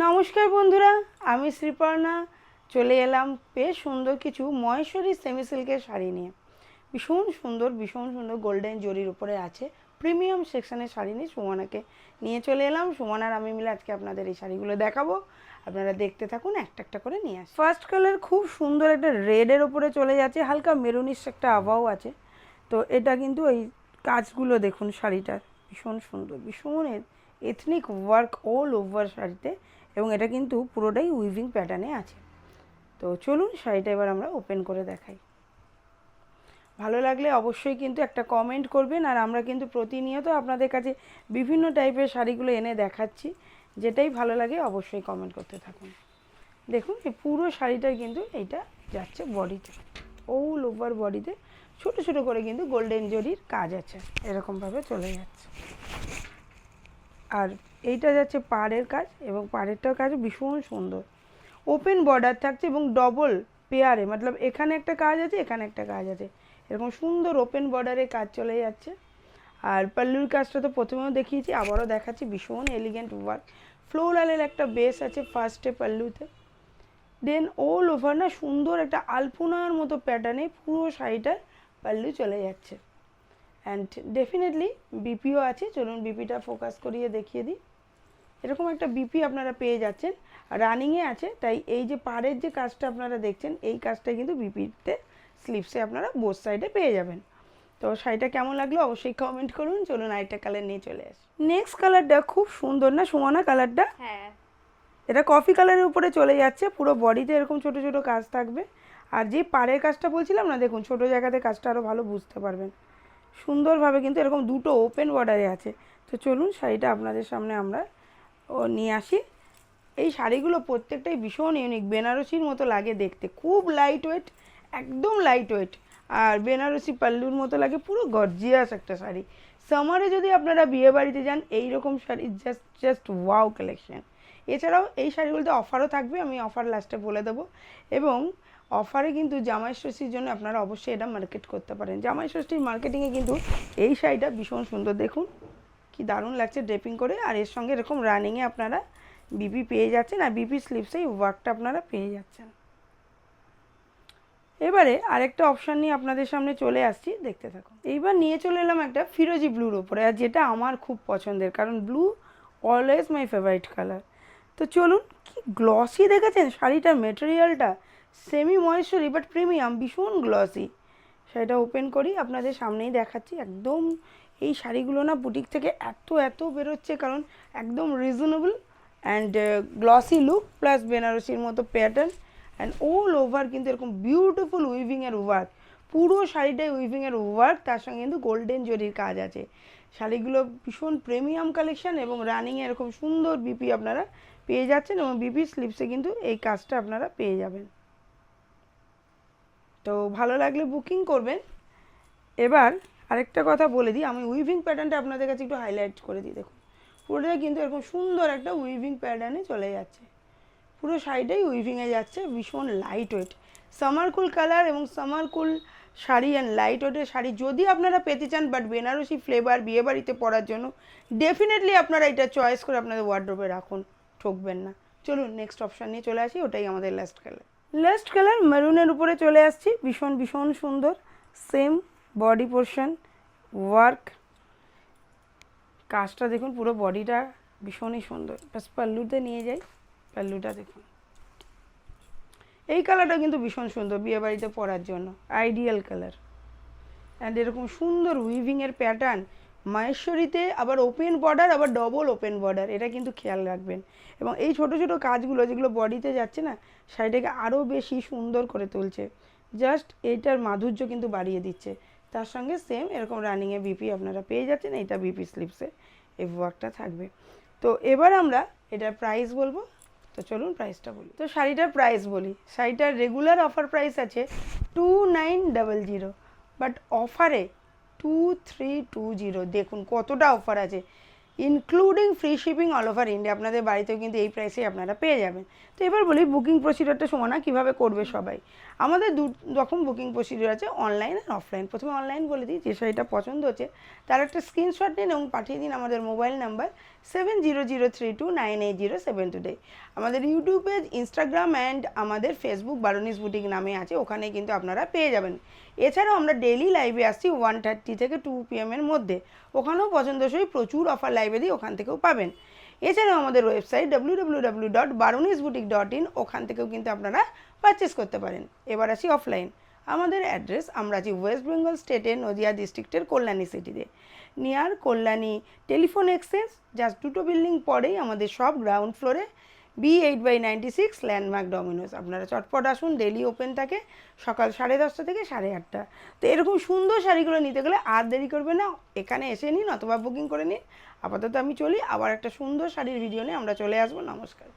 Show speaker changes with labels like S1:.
S1: নমস্কার বন্ধুরা, আমি শ্রীপর্ণা চলে এলাম বেশ সুন্দর কিছু মহেশ্বরী সেমি সিল্কের শাড়ি নিয়ে। ভীষণ সুন্দর গোল্ডেন জরির উপরে আছে প্রিমিয়াম সেকশনের শাড়ি নিয়ে সুমনাকে নিয়ে চলে এলাম। সুমনার আমি মিলে আজকে আপনাদের এই শাড়িগুলো দেখাবো, আপনারা দেখতে থাকুন, একটা একটা করে নিয়ে আসি। ফার্স্ট কালার খুব সুন্দর একটা রেডের ওপরে চলে যাচ্ছে, হালকা মেরুনিশ একটা আবহাও আছে। তো এটা কিন্তু এই কাজগুলো দেখুন, শাড়িটার ভীষণ সুন্দর, ভীষণ এথনিক ওয়ার্ক অল ওভার শাড়িতে, এবং এটা কিন্তু পুরোটাই উইভিং প্যাটার্নে আছে। তো চলুন শাড়িটা এবার আমরা ওপেন করে দেখাই। ভালো লাগলে অবশ্যই কিন্তু একটা কমেন্ট করবেন, আর আমরা কিন্তু প্রতিনিয়ত আপনাদের কাছে বিভিন্ন টাইপের শাড়িগুলো এনে দেখাচ্ছি, যেটাই ভালো লাগে অবশ্যই কমেন্ট করতে থাকুন। দেখুন এই পুরো শাড়িটার কিন্তু এইটা যাচ্ছে বডিতে, অল ওভার বডিতে ছোটো ছোটো করে কিন্তু গোল্ডেন জরির কাজ আছে, এরকমভাবে চলে যাচ্ছে। আর এইটা যাচ্ছে পাড়ের কাজ, এবং পাড়েরটার কাজ ভীষণ সুন্দর, ওপেন বর্ডার থাকছে এবং ডবল পেয়ারে, মতলব এখানে একটা কাজ আছে, এখানে একটা কাজ আছে, এরকম সুন্দর ওপেন বর্ডারে কাজ চলে যাচ্ছে। আর পাল্লুর কাজটা তো প্রথমেও দেখিয়েছি, আবারও দেখাচ্ছি, ভীষণ এলিগেন্ট ওয়ার্ক, ফ্লোরালের একটা বেস আছে ফার্স্টে পাল্লুতে, দেন অল ওভার না সুন্দর একটা আলপনার মতো প্যাটার্নে পুরো শাড়িটার পাল্লু চলে যাচ্ছে। অ্যান্ড ডেফিনেটলি বিপিও আছে, চলুন বিপিটা ফোকাস করিয়ে দেখিয়ে দিই। এরকম একটা বিপি আপনারা পেয়ে যাচ্ছেন, রানিংয়ে আছে, তাই এই যে পাড়ের যে কাজটা আপনারা দেখছেন এই কাজটা কিন্তু বিপিতে স্লিপসে আপনারা বোথ সাইডে পেয়ে যাবেন। তো শাড়িটা কেমন লাগলো অবশ্যই কমেন্ট করুন। চলুন আরেকটা কালার নিয়ে চলে আসি। নেক্সট কালারটা খুব সুন্দর না সুমনা কালারটা?
S2: হ্যাঁ,
S1: এটা কফি কালারের উপরে চলে যাচ্ছে, পুরো বডিতে এরকম ছোট ছোট কাজ থাকবে। আর যে পাড়ের কাজটা বলছিলাম না, দেখুন ছোট জায়গাতে কাজটা আরও ভালো বুঝতে পারবেন, সুন্দরভাবে কিন্তু এরকম দুটো ওপেন বর্ডারে আছে। তো চলুন শাড়িটা আপনাদের সামনে আমরা নিয়ে আসি। এই শাড়িগুলো প্রত্যেকটাই ভীষণ ইউনিক, বেনারসির মতো লাগে দেখতে, খুব লাইট ওয়েট, একদম লাইট ওয়েট, আর বেনারসি পাল্লুর মতো লাগে, পুরো গর্জিয়াস একটা শাড়ি। সামারে যদি আপনারা বিয়ে বাড়িতে যান এইরকম শাড়ি জাস্ট ওয়াও কালেকশন। এছাড়াও এই শাড়িগুলোতে অফারও থাকবে, আমি অফার লাস্টে বলে দেবো। এবং অফারে কিন্তু জামাই ষষ্ঠীর জন্য আপনারা অবশ্যই এটা মার্কেট করতে পারেন। জামাই ষষ্ঠীর মার্কেটিংয়ে কিন্তু এই শাড়িটা ভীষণ সুন্দর, দেখুন কি দারুণ লাগছে ড্রেপিং করে, আর এর সঙ্গে এরকম রানিংয়ে আপনারা বিপি পেয়ে যাচ্ছেন, আর বিপি স্লিপসে এই ওয়ার্কটা আপনারা পেয়ে যাচ্ছেন। এবারে আরেকটা অপশান নিয়ে আপনাদের সামনে চলে আসছি, দেখতে থাকুন। এইবার নিয়ে চলে এলাম একটা ফিরোজি ব্লুর ওপরে, আর যেটা আমার খুব পছন্দের, কারণ blue always my favourite colour. তো চলুন, কি গ্লসি দেখেছেন শাড়িটার মেটেরিয়ালটা, সেমি ময়েশ্চারি বাট প্রিমিয়াম, ভীষণ গ্লসি। শাড়িটা ওপেন করি, আপনাদের সামনেই দেখাচ্ছি। একদম এই শাড়িগুলো না বুটিক থেকে এত এত বেরোচ্ছে, কারণ একদম reasonable and glossy look plus বেনারসির মতো প্যাটার্ন, অ্যান্ড অল ওভার কিন্তু এরকম বিউটিফুল উইভিংয়ের ওয়ার্ক, পুরো শাড়িটাই উইভিংয়ের ওয়ার্ক, তার সঙ্গে কিন্তু গোল্ডেন জরির কাজ আছে। শাড়িগুলো ভীষণ প্রিমিয়াম কালেকশান, এবং রানিংয়ে এরকম সুন্দর বিপি আপনারা পেয়ে যাচ্ছেন, এবং বিপি স্লিপসে কিন্তু এই কাজটা আপনারা পেয়ে যাবেন। তো ভালো লাগলে বুকিং করবেন। এবার আরেকটা কথা বলে দিই, আমি উইভিং প্যাটার্নটা আপনাদের কাছে একটু হাইলাইট করে দিই। দেখুন পুরোটাই কিন্তু এরকম সুন্দর একটা উইভিং প্যাটার্নে চলে যাচ্ছে, পুরো শাড়িটাই উইভিংয়ে যাচ্ছে, ভীষণ লাইট ওয়েট, সামার কুল কালার এবং summer cool sari and light ওয়েটের শাড়ি যদি আপনারা পেতে চান, বাট বেনারসি ফ্লেভার বিয়েবাড়িতে পরার জন্য ডেফিনেটলি আপনারা এটা চয়েস করে আপনাদের ওয়ার্ড্রোবে রাখুন, ঠকবেন না। চলুন নেক্সট অপশান নিয়ে চলে আসি, ওটাই আমাদের লাস্ট কালার মেরুনের উপরে চলে আসছি, ভীষণ ভীষণ সুন্দর, সেম বডি পোর্শন ওয়ার্ক, কাজটা দেখুন, পুরো বডিটা ভীষণই সুন্দর। বাস পাল্লুতে নিয়ে যাই, পাল্লুটা দেখুন, এই কালারটা কিন্তু ভীষণ সুন্দর বিয়েবাড়িতে পরার জন্য, আইডিয়াল কালার। অ্যান্ড এরকম সুন্দর উইভিংয়ের প্যাটার্ন, মহেশ্বরীতে আবার ওপেন বর্ডার, আবার ডবল ওপেন বর্ডার, এটা কিন্তু খেয়াল রাখবেন। এবং এই ছোটো ছোটো কাজগুলো যেগুলো বডিতে যাচ্ছে না, শাড়িটাকে আরও বেশি সুন্দর করে তুলছে, জাস্ট এইটার মাধুর্য কিন্তু বাড়িয়ে দিচ্ছে। তার সঙ্গে সেম এরকম রানিংয়ে বিপি আপনারা পেয়ে যাচ্ছেন, এইটা বিপি স্লিপসে এই ওয়ার্কটা থাকবে। তো এবার আমরা এটার প্রাইস বলবো, তো চলুন প্রাইসটা বলি। তো শাড়িটার প্রাইস বলি, শাড়িটার রেগুলার অফার প্রাইস আছে 2900, বাট অফারে 2320, দেখুন কতটা অফার আছে। Including free shipping all over India. আপনাদের বাড়িতেও কিন্তু এই প্রাইসে আপনারা পেয়ে যাবেন। তো এবার বলি বুকিং প্রসিডিওরটা সমানা কীভাবে করবে সবাই। আমাদের দু রকম বুকিং প্রসিডিওর আছে, অনলাইন আর অফলাইন। প্রথমে অনলাইন বলে দিই, যে শাড়িটা পছন্দ হচ্ছে তার একটা স্ক্রিনশট নিন এবং পাঠিয়ে দিন আমাদের মোবাইল নাম্বার 7003298072 আমাদের ইউটিউব পেজ, ইনস্টাগ্রাম অ্যান্ড আমাদের ফেসবুক বারুনিস বুটিক নামে আছে, ওখানে কিন্তু আপনারা পেয়ে যাবেন। এছাড়াও আমরা ডেইলি লাইভে আসছি 1:30 থেকে 2 PM এর মধ্যে, ওখানেও পছন্দসই প্রচুর অফার লাইভে দিই, ওখান থেকেও পাবেন। এছাড়াও আমাদের ওয়েবসাইট www.baronisboutique.in, ওখান থেকেও কিন্তু আপনারা পারচেস করতে পারেন। এবার আসি অফলাইন। আমাদের অ্যাড্রেস, আমরা আছি ওয়েস্ট বেঙ্গল স্টেটের নদিয়া ডিস্ট্রিক্টের কল্যাণী সিটিতে, near Kalyani telephone exchange, just দুটো বিল্ডিং পরেই আমাদের সব গ্রাউন্ড ফ্লোরে B8/96 ল্যান্ডমার্ক ডমিনোস। আপনারা চটপট আসুন, ডেলি ওপেন থাকে সকাল 10:30 থেকে 8:30। তো এরকম সুন্দর শাড়িগুলো নিতে গেলে আর দেরি করবে না, এখানে এসে নিন অথবা বুকিং করে নিন। আপাতত আমি চলি, আবার একটা সুন্দর শাড়ির ভিডিও নিয়ে আমরা চলে আসবো। নমস্কার।